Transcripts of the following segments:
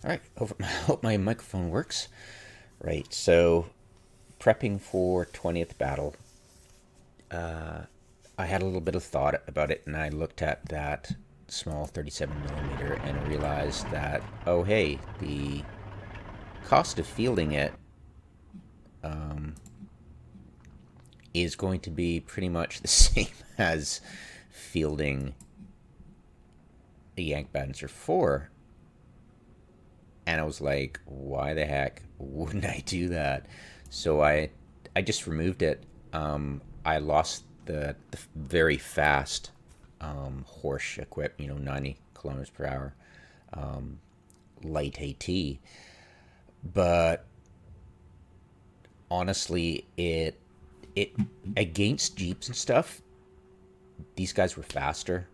All right, hope my microphone works. Right, so prepping for 20th battle, I had a little bit of thought about it, and I looked at that small 37 millimeter and realized that, oh hey, the cost of fielding it is going to be pretty much the same as fielding a Yank Banzer 4. And I was like, why the heck wouldn't I do that? So I just removed it. I lost the very fast horse equip, 90 kilometers per hour, light AT. But honestly, it against Jeeps and stuff, these guys were faster.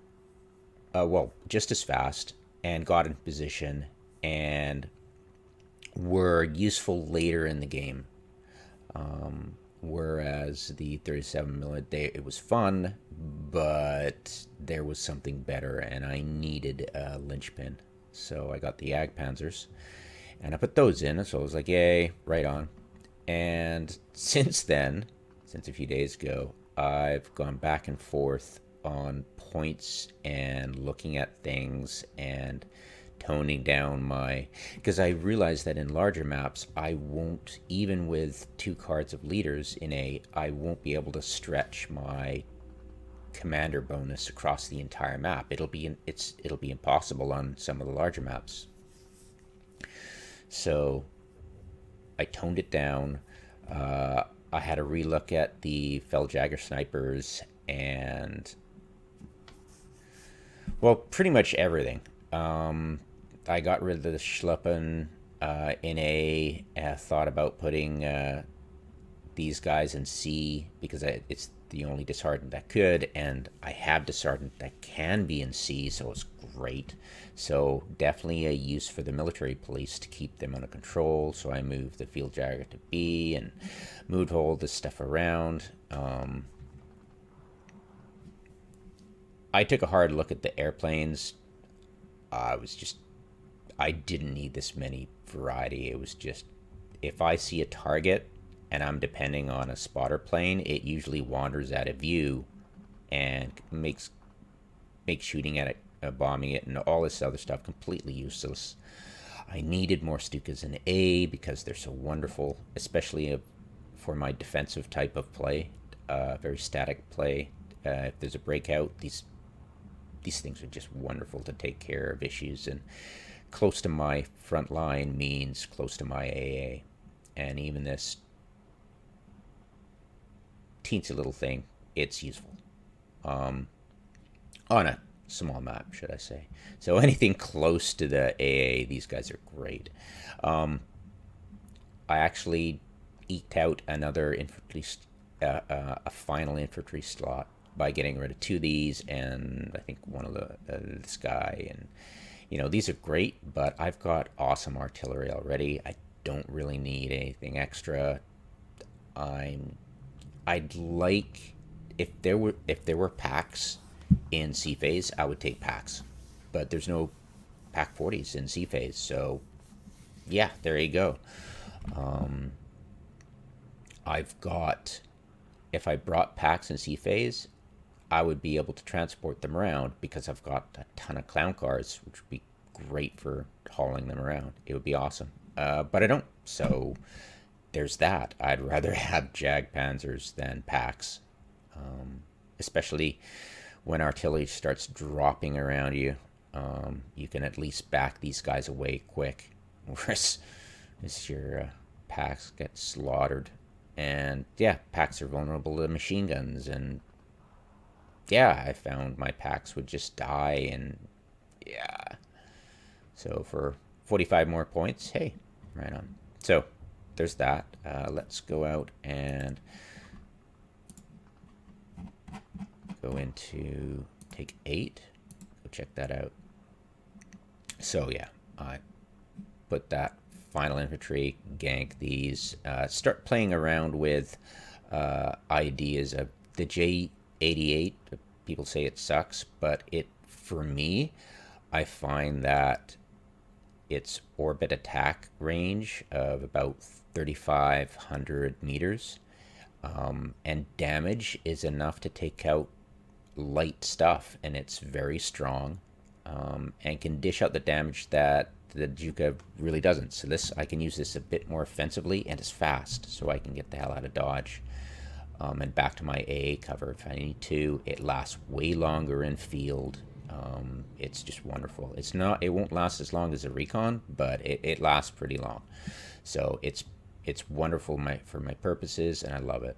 Well, just as fast, and got in position and were useful later in the game. Whereas the 37 millimeter, it was fun, but there was something better, and I needed a linchpin. So I got the Ag Panzers, and I put those in. So I was like, yay, right on. And since then, since a few days ago, I've gone back and forth on points and looking at things and toning down my, because I realized that in larger maps I won't, even with two cards of leaders in I won't be able to stretch my commander bonus across the entire map. It'll be impossible on some of the larger maps. So I toned it down. I had a relook at the Felljagger snipers and, well, pretty much everything. I got rid of the Schleppen in thought about putting these guys in C because it's the only disheartened that could, and I have disheartened that can be in C, so it's great. So definitely a use for the military police to keep them under control. So I moved the field jagger to B and moved all this stuff around. I took a hard look at the airplanes. I was just I didn't need this many variety. It was just if I see a target and I'm depending on a spotter plane, it usually wanders out of view and makes shooting at it, bombing it, and all this other stuff completely useless. I needed more Stukas in A because they're so wonderful, especially for my defensive type of play, very static play. If there's a breakout, these things are just wonderful to take care of issues, and close to my front line means close to my AA. And even this teensy little thing, it's useful. On a small map, should I say. So anything close to the AA, these guys are great. I actually eked out another a final infantry slot by getting rid of two of these, and I think one of this guy, and these are great, but I've got awesome artillery already. I don't really need anything extra. I'm I'd like, if there were packs in C phase, I would take packs, but there's no pack 40s in C phase, so yeah, there you go. I've got, if I brought packs in C phase, I would be able to transport them around because I've got a ton of clown cars, which would be great for hauling them around. It would be awesome. But I don't. So there's that. I'd rather have Jag Panzers than packs, especially when artillery starts dropping around you. You can at least back these guys away quick, whereas your packs get slaughtered. And yeah, packs are vulnerable to machine guns, and yeah, I found my packs would just die, and yeah. So for 45 more points, hey, right on. So there's that. Let's go out and go into take 8. Go check that out. So yeah, I put that final infantry, gank these, start playing around with ideas of the J88. People say it sucks, but for me, I find that its orbit attack range of about 3,500 meters, and damage is enough to take out light stuff, and it's very strong, and can dish out the damage that the Juka really doesn't. So this, I can use this a bit more offensively, and it's fast, so I can get the hell out of dodge. And back to my AA cover if I need to. It lasts way longer in field. It's just wonderful. It's not. It won't last as long as a recon, but it lasts pretty long. So it's wonderful for my purposes, and I love it.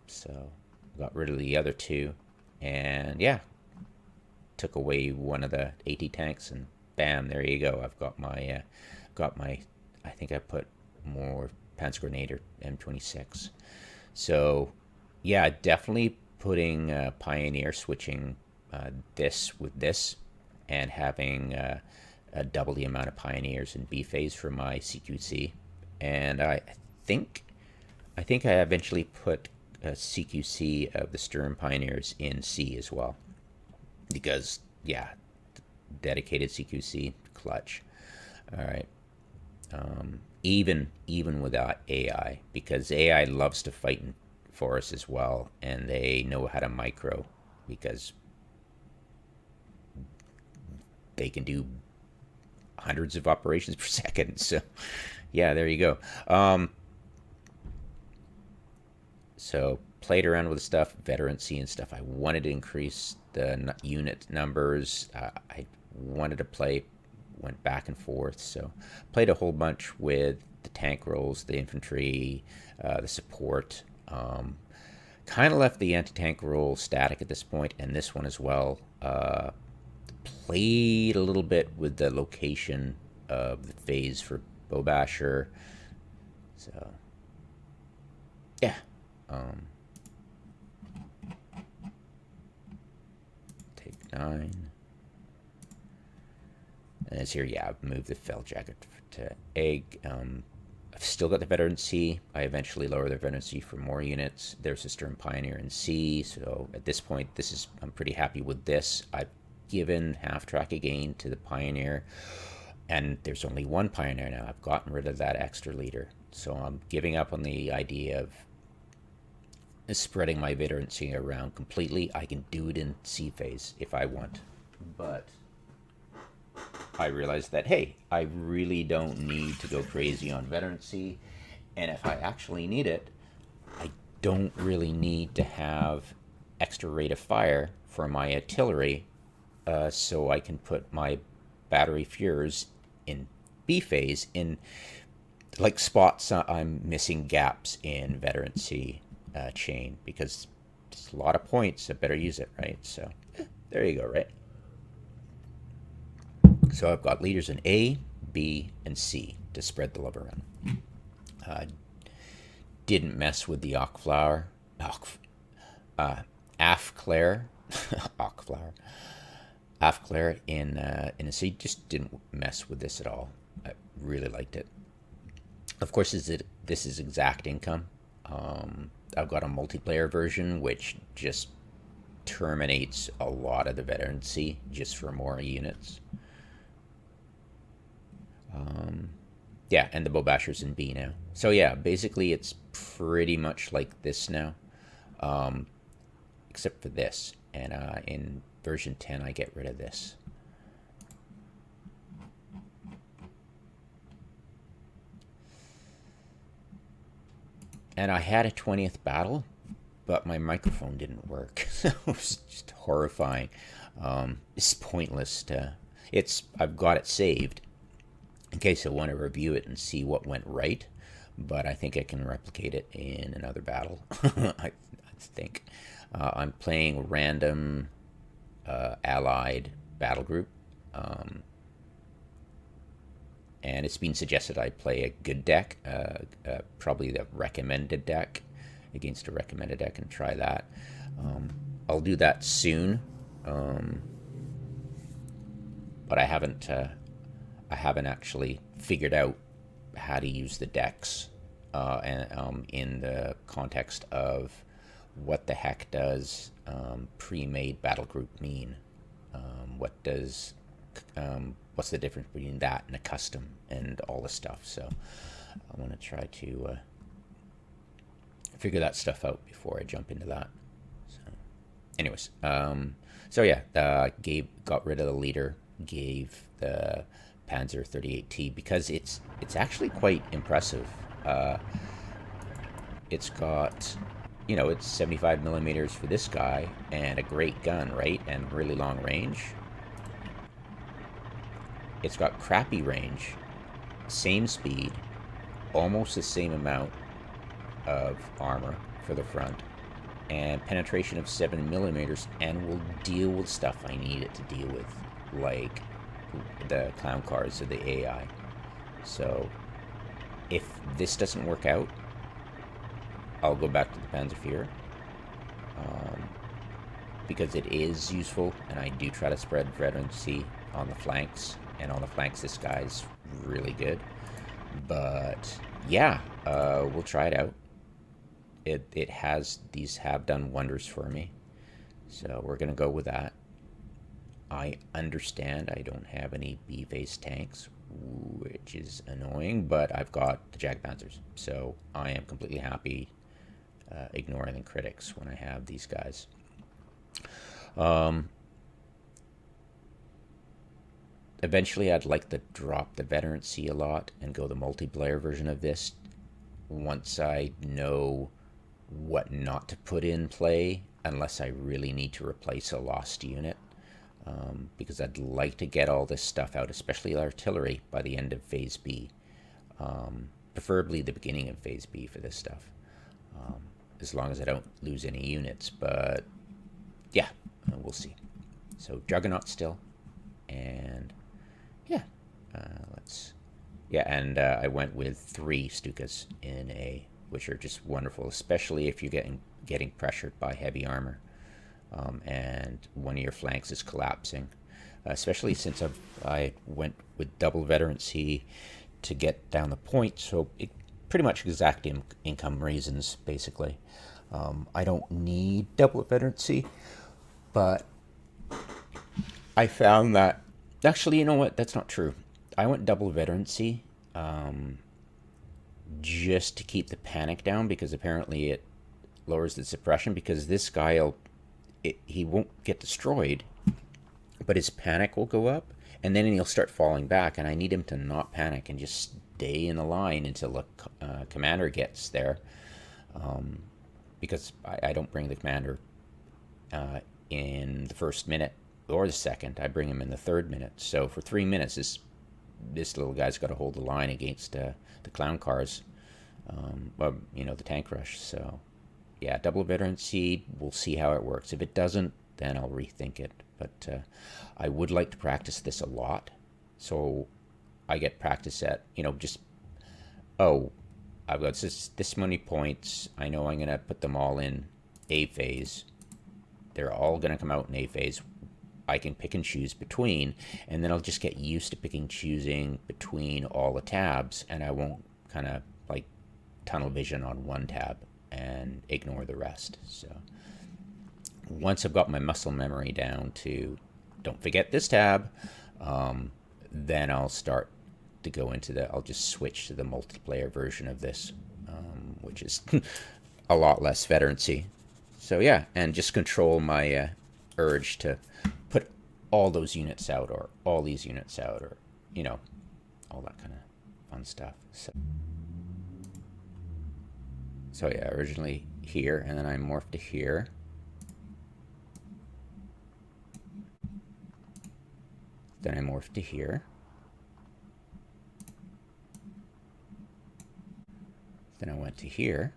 So got rid of the other two, and yeah, took away one of the AT tanks, and bam, there you go. I've got my I think I put more Panzergrenadier M26. So yeah, definitely putting Pioneer, switching this with this, and having double the amount of Pioneers in B phase for my CQC. And I think I eventually put a CQC of the Sturm Pioneers in C as well, because yeah, dedicated CQC, clutch. All right. Even without AI, because AI loves to fight for us as well, and they know how to micro, because they can do hundreds of operations per second. So yeah, there you go. So played around with stuff, veterancy and stuff. I wanted to increase the unit numbers. I wanted to play, went back and forth. So played a whole bunch with the tank rolls, the infantry, the support. Kind of left the anti-tank roll static at this point, and this one as well. Played a little bit with the location of the phase for Bowbasher. So yeah. Take 9. And it's here, yeah, I've moved the fell jacket to egg. I've still got the veteran C. I eventually lower the veteran C for more units. There's a Sturm Pioneer in C. So at this point, I'm pretty happy with this. I've given half track again to the Pioneer, and there's only one Pioneer now. I've gotten rid of that extra leader. So I'm giving up on the idea of spreading my veterancy around completely. I can do it in C phase if I want, but I realized that, hey, I really don't need to go crazy on veterancy, and if I actually need it, I don't really need to have extra rate of fire for my artillery, so I can put my battery Fuhrers in B phase in like spots I'm missing gaps in veterancy chain, because it's a lot of points. I better use it, right? So there you go, right? So I've got leaders in A, B, and C to spread the love around. Didn't mess with the Ockflower, Afclair, Ockflower, Afclair in a C. Just didn't mess with this at all. I really liked it. Of course, this is exact income. I've got a multiplayer version which just terminates a lot of the veterancy just for more units. Yeah, and the Bowbasher's in B now. So yeah, basically it's pretty much like this now, except for this. And in version 10, I get rid of this. And I had a 20th battle, but my microphone didn't work. So it was just horrifying. It's pointless to... I've got it saved in case I want to review it and see what went right, but I think I can replicate it in another battle. I think. I'm playing random allied battle group, and it's been suggested I play a good deck, probably the recommended deck, against a recommended deck, and try that. I'll do that soon, but I haven't actually figured out how to use the decks, and in the context of what the heck does pre-made battle group mean? What does what's the difference between that and a custom and all this stuff. So I want to try to figure that stuff out before I jump into that. So, anyways, so yeah, got rid of the leader, gave the Panzer 38T because it's actually quite impressive. It's got, it's 75 millimeters for this guy and a great gun, right? And really long range. It's got crappy range, same speed, almost the same amount of armor for the front, and penetration of 7 millimeters, and will deal with stuff I need it to deal with, like the clown cars or the AI. So if this doesn't work out, I'll go back to the Panzerdivision, because it is useful, and I do try to spread veterancy on the flanks, and on the flanks this guy's really good. But yeah, we'll try it out. These have done wonders for me, so we're gonna go with that. I understand I don't have any B-face tanks, which is annoying, but I've got the Jag Panzers, so I am completely happy ignoring the critics when I have these guys. Eventually, I'd like to drop the veterancy a lot and go the multiplayer version of this once I know what not to put in play, unless I really need to replace a lost unit. Because I'd like to get all this stuff out, especially artillery, by the end of Phase B. Preferably the beginning of Phase B for this stuff, as long as I don't lose any units. But yeah, we'll see. So Juggernaut still, and yeah, I went with 3 Stukas in A, which are just wonderful, especially if you're getting pressured by heavy armor. And one of your flanks is collapsing, especially since I went with double veterancy to get down the point, so it pretty much exact income reasons, basically. I don't need double veterancy, but I found that, actually, you know what, that's not true. I went double veterancy just to keep the panic down, because apparently it lowers the suppression, because this guy he won't get destroyed, but his panic will go up, and then he'll start falling back, and I need him to not panic and just stay in the line until the commander gets there, because I don't bring the commander in the first minute or the second. I bring him in the third minute. So for 3 minutes, this little guy's got to hold the line against the clown cars, the tank rush. So yeah, double veterancy, we'll see how it works. If it doesn't, then I'll rethink it. But I would like to practice this a lot, so I get practice at, I've got this many points. I know I'm going to put them all in A phase. They're all going to come out in A phase. I can pick and choose between, and then I'll just get used to choosing between all the tabs, and I won't kind of like tunnel vision on one tab and ignore the rest. So once I've got my muscle memory down to don't forget this tab, then I'll start to go into I'll just switch to the multiplayer version of this, which is a lot less veterancy. So yeah, and just control my urge to put all those units out, or all these units out, or all that kind of fun stuff. So yeah, originally here, and then I morphed to here. Then I morphed to here. Then I went to here.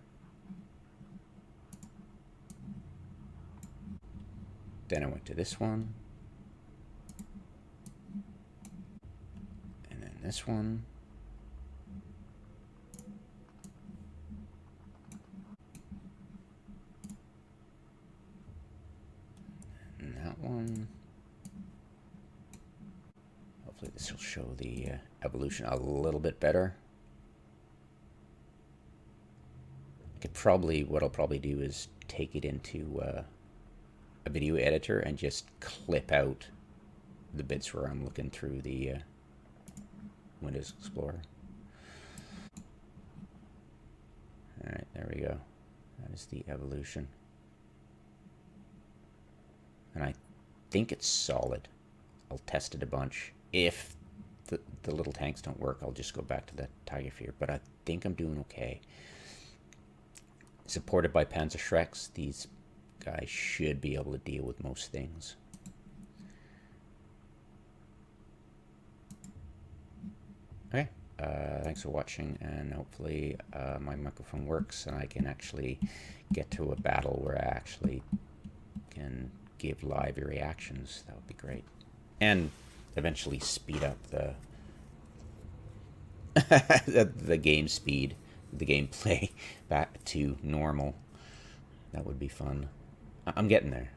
Then I went to this one. And then this one. And that one. Hopefully this will show the evolution a little bit better. What I'll probably do is take it into a video editor and just clip out the bits where I'm looking through the Windows Explorer. Alright, there we go. That is the evolution. And I think it's solid. I'll test it a bunch. If the little tanks don't work, I'll just go back to the Tiger Fear. But I think I'm doing okay. Supported by Panzerschrecks, these guys should be able to deal with most things. Okay, thanks for watching, and hopefully my microphone works and I can actually get to a battle where I actually can give live reactions. That would be great. And eventually speed up the the game speed, the gameplay back to normal. That would be fun. I'm getting there.